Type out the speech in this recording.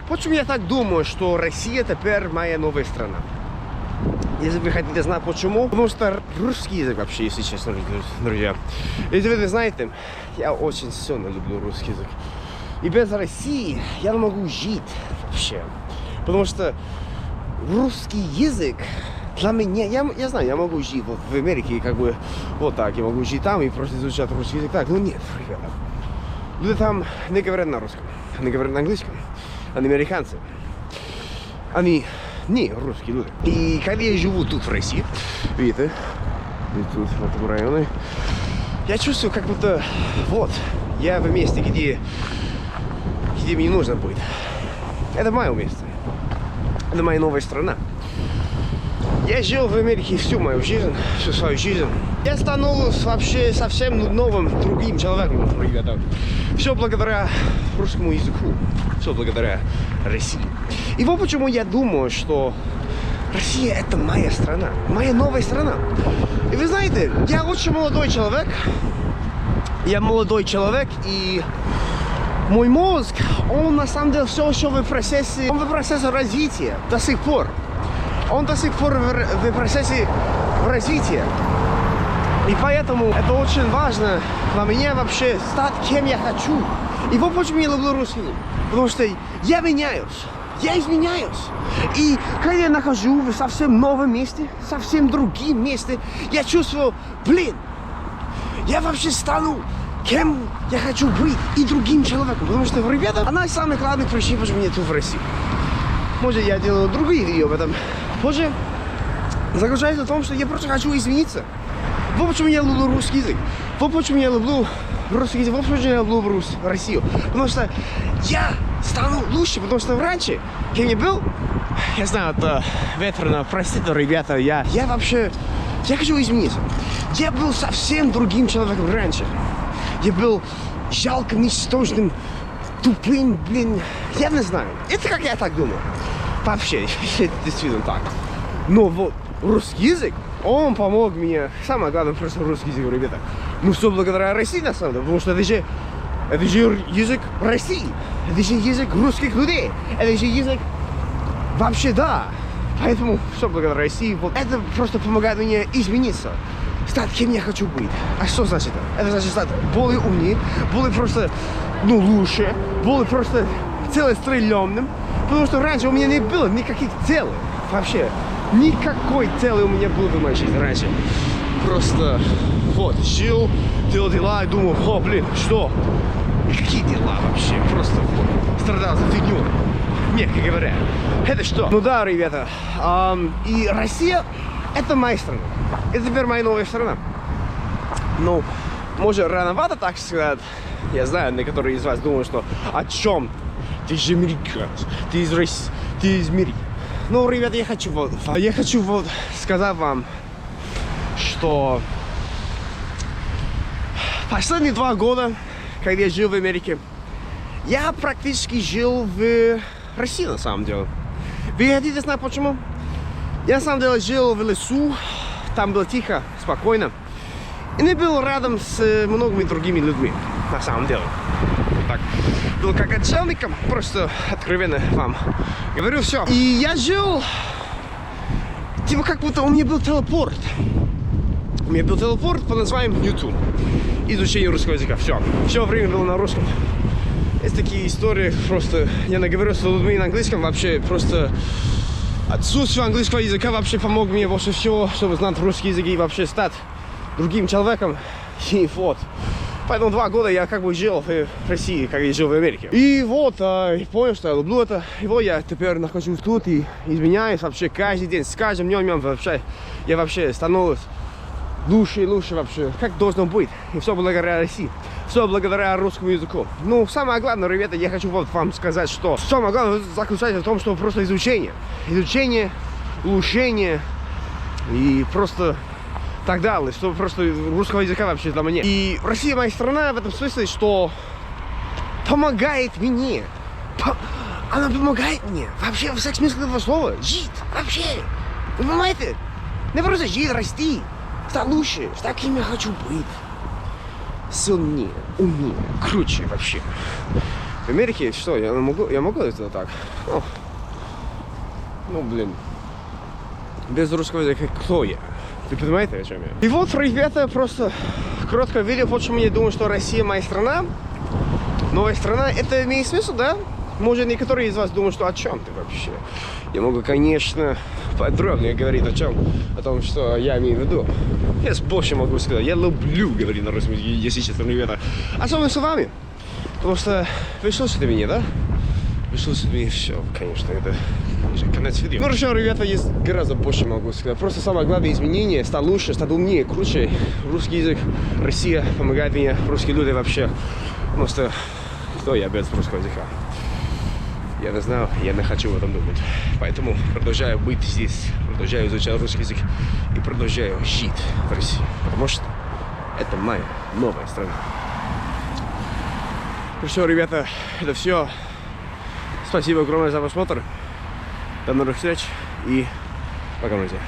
почему я так думаю, что Россия теперь моя новая страна? Если вы хотите знать почему, потому что русский язык вообще, если честно, друзья. Если вы не знаете, я очень сильно люблю русский язык. И без России я не могу жить вообще. Потому что русский язык для меня, я знаю, я могу жить вот в Америке, как бы вот так, я могу жить там и просто изучать русский язык так. Но нет, ребята. Люди там не говорят на русском, они говорят на английском. Они американцы. Они не русские люди. И когда я живу тут в России, видите, тут в этом районе, я чувствую, как будто вот, я в месте, где мне нужно быть. Это мое место. Это моя новая страна. Я жил в Америке всю мою жизнь, всю свою жизнь. Я стану вообще совсем новым, другим человеком, ребята. Все благодаря русскому языку. Все благодаря России. И вот почему я думаю, что Россия — это моя страна. Моя новая страна. И вы знаете, я очень молодой человек. Я молодой человек, и мой мозг, он на самом деле все еще в процессе развития до сих пор. Он до сих пор в процессе развития. И поэтому это очень важно для меня вообще стать кем я хочу. И вот почему я люблю русский язык. Потому что я меняюсь. Я изменяюсь. И когда я нахожусь в совсем новом месте, совсем другим месте, я чувствую, блин, я вообще стану кем я хочу быть и другим человеком. Потому что, ребята, одна из самых главных причин, почему я тут в России. Может, я делаю другие видео об этом позже. Заключается в том, что я просто хочу измениться. Вот почему я люблю русский язык. Вот почему я люблю русский язык. Вот почему я люблю Россию. Потому что я стану лучше. Потому что раньше, кем я был, я знаю, это ветрено, простите, ребята, я хочу измениться. Я был совсем другим человеком раньше. Я был жалким, ничтожным, тупым, блин, я не знаю. Это как я так думаю. Вообще, это действительно так. Но вот русский язык, он помог мне. Самое главное, просто русский язык, ребята. Ну, все благодаря России, на самом деле. Потому что это же язык России. Это же язык русских людей. Это же язык вообще, да. Поэтому все благодаря России. Вот это просто помогает мне измениться. Стать кем я хочу быть. А что значит это? Это значит стать более умнее, более просто, лучше, более просто целеустремленным. Потому что раньше у меня не было никаких целей. Вообще, никакой цели у меня было в моей жизни раньше. Просто, вот, жил, делал дела и думал, что? Какие дела вообще? Просто вот, страдал за фигню. Мягко говоря. Это что? Ну да, ребята. И Россия — это моя страна. Это теперь моя новая страна. Ну, может, рановато так сказать. Я знаю, некоторые из вас думают, что о чем? Ты же американец, ты из России, ты из мира. Ну, ребята, я хочу сказать вам, что последние 2 года, когда я жил в Америке, я практически жил в России, на самом деле. Вы хотите знать почему? Я, на самом деле, жил в лесу, там было тихо, спокойно. И не был рядом с многими другими людьми, на самом деле. Так, был как отшельником, просто откровенно вам говорю все. И я жил, типа как будто у меня был телепорт. У меня был телепорт под названием YouTube. Изучение русского языка, все время было на русском. Есть такие истории, просто я наговорил с людьми на английском, вообще просто отсутствие английского языка вообще помог мне больше всего, чтобы знать русский язык и вообще стать другим человеком. И вот. Поэтому 2 года я как бы жил в России, как я жил в Америке. И вот, понял, что я люблю это. И вот я теперь нахожусь тут и изменяюсь вообще каждый день. С каждым днем вообще, я вообще становлюсь лучше и лучше вообще, как должно быть. И все благодаря России. Все благодаря русскому языку. Ну, самое главное, ребята, я хочу вот вам сказать, что самое главное заключается в том, что просто изучение. Изучение, улучшение и просто так далее, что просто русского языка вообще для меня. И Россия моя страна в этом смысле, что помогает мне. Она помогает мне вообще во всех смыслах этого слова. Жить вообще. Вы понимаете? Не просто жить, расти. Стать лучше, стать кем я хочу быть. Сильнее, умнее, круче вообще. В Америке что, я могу это так? Ну, блин. Без русского языка кто я? Ты понимаете, о чем я? И вот, ребята, просто короткое видео, почему я думаю, что Россия моя страна. Новая страна, это имеет смысл, да? Может, некоторые из вас думают, что о чем ты вообще? Я могу, конечно, подробнее говорить о том, что я имею в виду. Я больше могу сказать. Я люблю говорить на русском языке, если честно, ребята. Особенно с вами. Потому что вы слушаете меня, да? Вы слушаете меня, все, конечно, это уже конец видео. Ну хорошо, ребята, есть гораздо больше могу сказать. Просто самое главное изменение, стал лучше, стал умнее, круче. Русский язык, Россия помогает мне, русские люди вообще. Просто, кто я без русского языка? Я не знаю, я не хочу об этом думать. Поэтому продолжаю быть здесь, продолжаю изучать русский язык и продолжаю жить в России. Потому что это моя новая страна. Хорошо, ребята, это все. Спасибо огромное за просмотр. До новых встреч и пока, друзья.